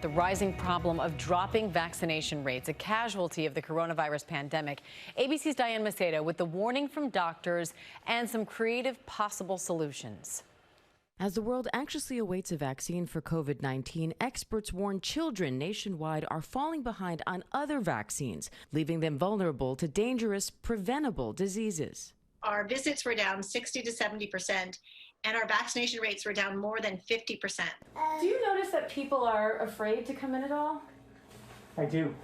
The rising problem of dropping vaccination rates, a casualty of the coronavirus pandemic. ABC's Diane Macedo with the warning from doctors and some creative possible solutions. As the world anxiously awaits a vaccine for COVID-19, experts warn children nationwide are falling behind on other vaccines, leaving them vulnerable to dangerous, preventable diseases. Our visits were down 60 to 70%, and our vaccination rates were down more than 50%. Do you notice that people are afraid to come in at all? I do.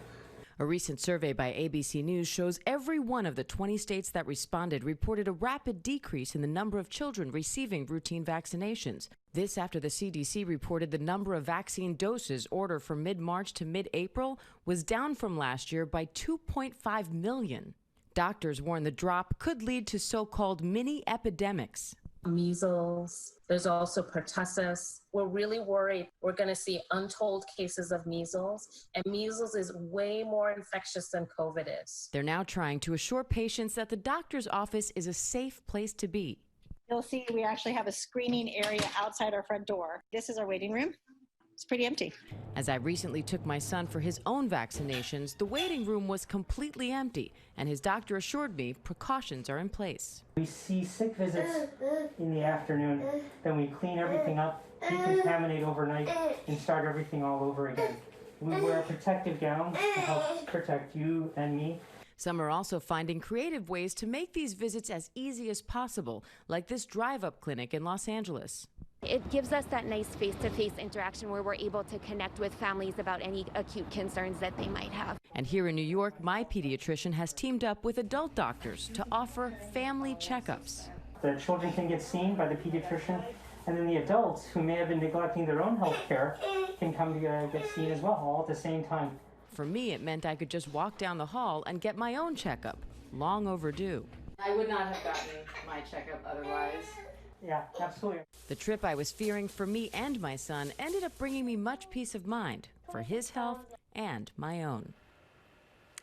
A recent survey by ABC News shows every one of the 20 states that responded reported a rapid decrease in the number of children receiving routine vaccinations. This after the CDC reported the number of vaccine doses ordered from mid-March to mid-April was down from last year by 2.5 million. Doctors warn the drop could lead to so-called mini epidemics. Measles, there's also pertussis. We're really worried we're going to see untold cases of measles, and measles is way more infectious than COVID is. They're now trying to assure patients that the doctor's office is a safe place to be. You'll see we actually have a screening area outside our front door. This is our waiting room. It's pretty empty. As I recently took my son for his own vaccinations, the waiting room was completely empty, and his doctor assured me precautions are in place. We see sick visits in the afternoon, then we clean everything up, decontaminate overnight, and start everything all over again. We wear a protective gown to help protect you and me. Some are also finding creative ways to make these visits as easy as possible, like this drive-up clinic in Los Angeles. It gives us that nice face-to-face interaction where we're able to connect with families about any acute concerns that they might have. And here in New York, my pediatrician has teamed up with adult doctors to offer family checkups. The children can get seen by the pediatrician, and then the adults who may have been neglecting their own health care can come to get seen as well, all at the same time. For me, it meant I could just walk down the hall and get my own checkup, long overdue. I would not have gotten my checkup otherwise. Yeah, absolutely. The trip I was fearing for me and my son ended up bringing me much peace of mind for his health and my own.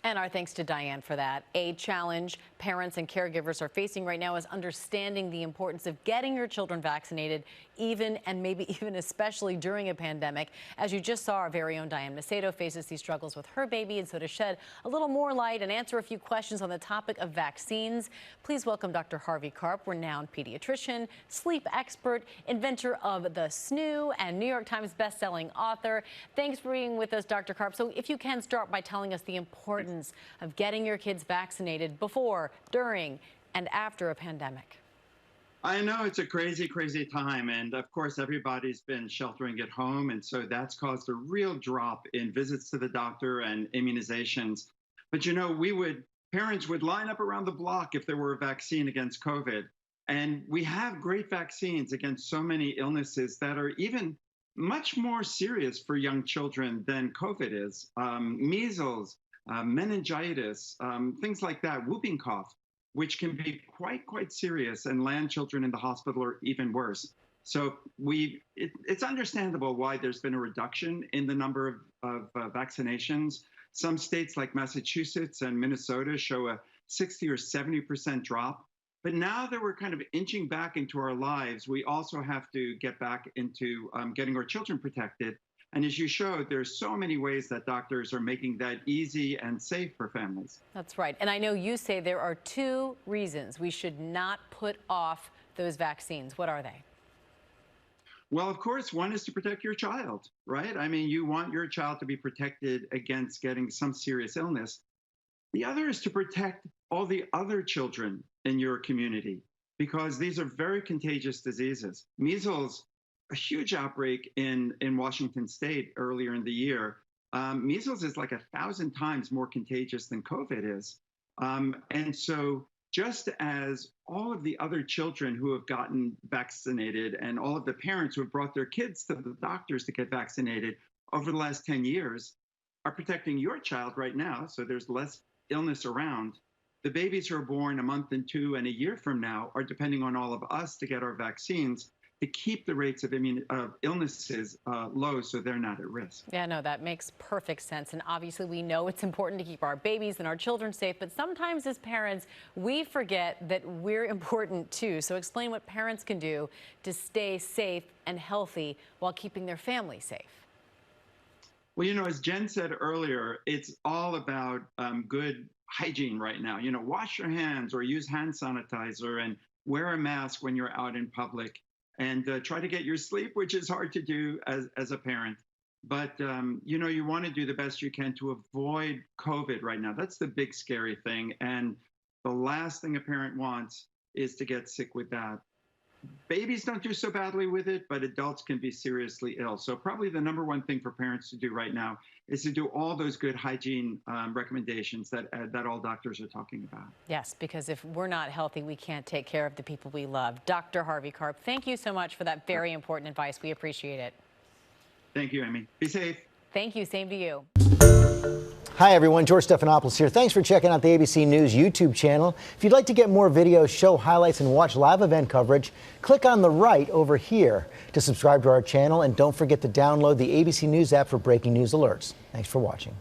And our thanks to Diane for that. A challenge parents and caregivers are facing right now is understanding the importance of getting your children vaccinated, even and maybe even especially during a pandemic. As you just saw, our very own Diane Macedo faces these struggles with her baby, and so to shed a little more light and answer a few questions on the topic of vaccines, please welcome Dr. Harvey Karp, renowned pediatrician, sleep expert, inventor of the snoo, and New York Times bestselling author. Thanks for being with us, Dr. Karp. So if you can start by telling us the importance of getting your kids vaccinated before, during, and after a pandemic. I know it's a crazy, crazy time. And of course, everybody's been sheltering at home. And so that's caused a real drop in visits to the doctor and immunizations. But, you know, parents would line up around the block if there were a vaccine against COVID. And we have great vaccines against so many illnesses that are even much more serious for young children than COVID is. Measles, meningitis, things like that, whooping cough, which can be quite serious and land children in the hospital or even worse. So it's understandable why there's been a reduction in the number of vaccinations. Some states like Massachusetts and Minnesota show a 60 or 70% drop. But now that we're kind of inching back into our lives, we also have to get back into getting our children protected. And as you showed, there's so many ways that doctors are making that easy and safe for families. That's right. And I know you say there are two reasons we should not put off those vaccines. What are they? Well, of course, one is to protect your child, right? I mean, you want your child to be protected against getting some serious illness. The other is to protect all the other children in your community, because these are very contagious diseases. Measles, a huge outbreak in Washington state earlier in the year. Measles is like 1,000 times more contagious than COVID is. And so just as all of the other children who have gotten vaccinated and all of the parents who have brought their kids to the doctors to get vaccinated over the last 10 years are protecting your child right now, so there's less illness around, the babies who are born a month and 2 and a year from now are depending on all of us to get our vaccines to keep the rates of illnesses low so they're not at risk. Yeah, no, that makes perfect sense. And obviously we know it's important to keep our babies and our children safe, but sometimes as parents, we forget that we're important too. So explain what parents can do to stay safe and healthy while keeping their family safe. Well, as Jen said earlier, it's all about good hygiene right now. Wash your hands or use hand sanitizer and wear a mask when you're out in public, and try to get your sleep, which is hard to do as a parent. But, you want to do the best you can to avoid COVID right now. That's the big scary thing. And the last thing a parent wants is to get sick with that. Babies don't do so badly with it, but adults can be seriously ill. So probably the number one thing for parents to do right now is to do all those good hygiene recommendations that all doctors are talking about. Yes, because if we're not healthy, we can't take care of the people we love. Dr. Harvey Karp, thank you so much for that very important advice. We appreciate it. Thank you, Amy. Be safe. Thank you. Same to you. Hi, everyone. George Stephanopoulos here. Thanks for checking out the ABC News YouTube channel. If you'd like to get more videos, show highlights, and watch live event coverage, click on the right over here to subscribe to our channel. And don't forget to download the ABC News app for breaking news alerts. Thanks for watching.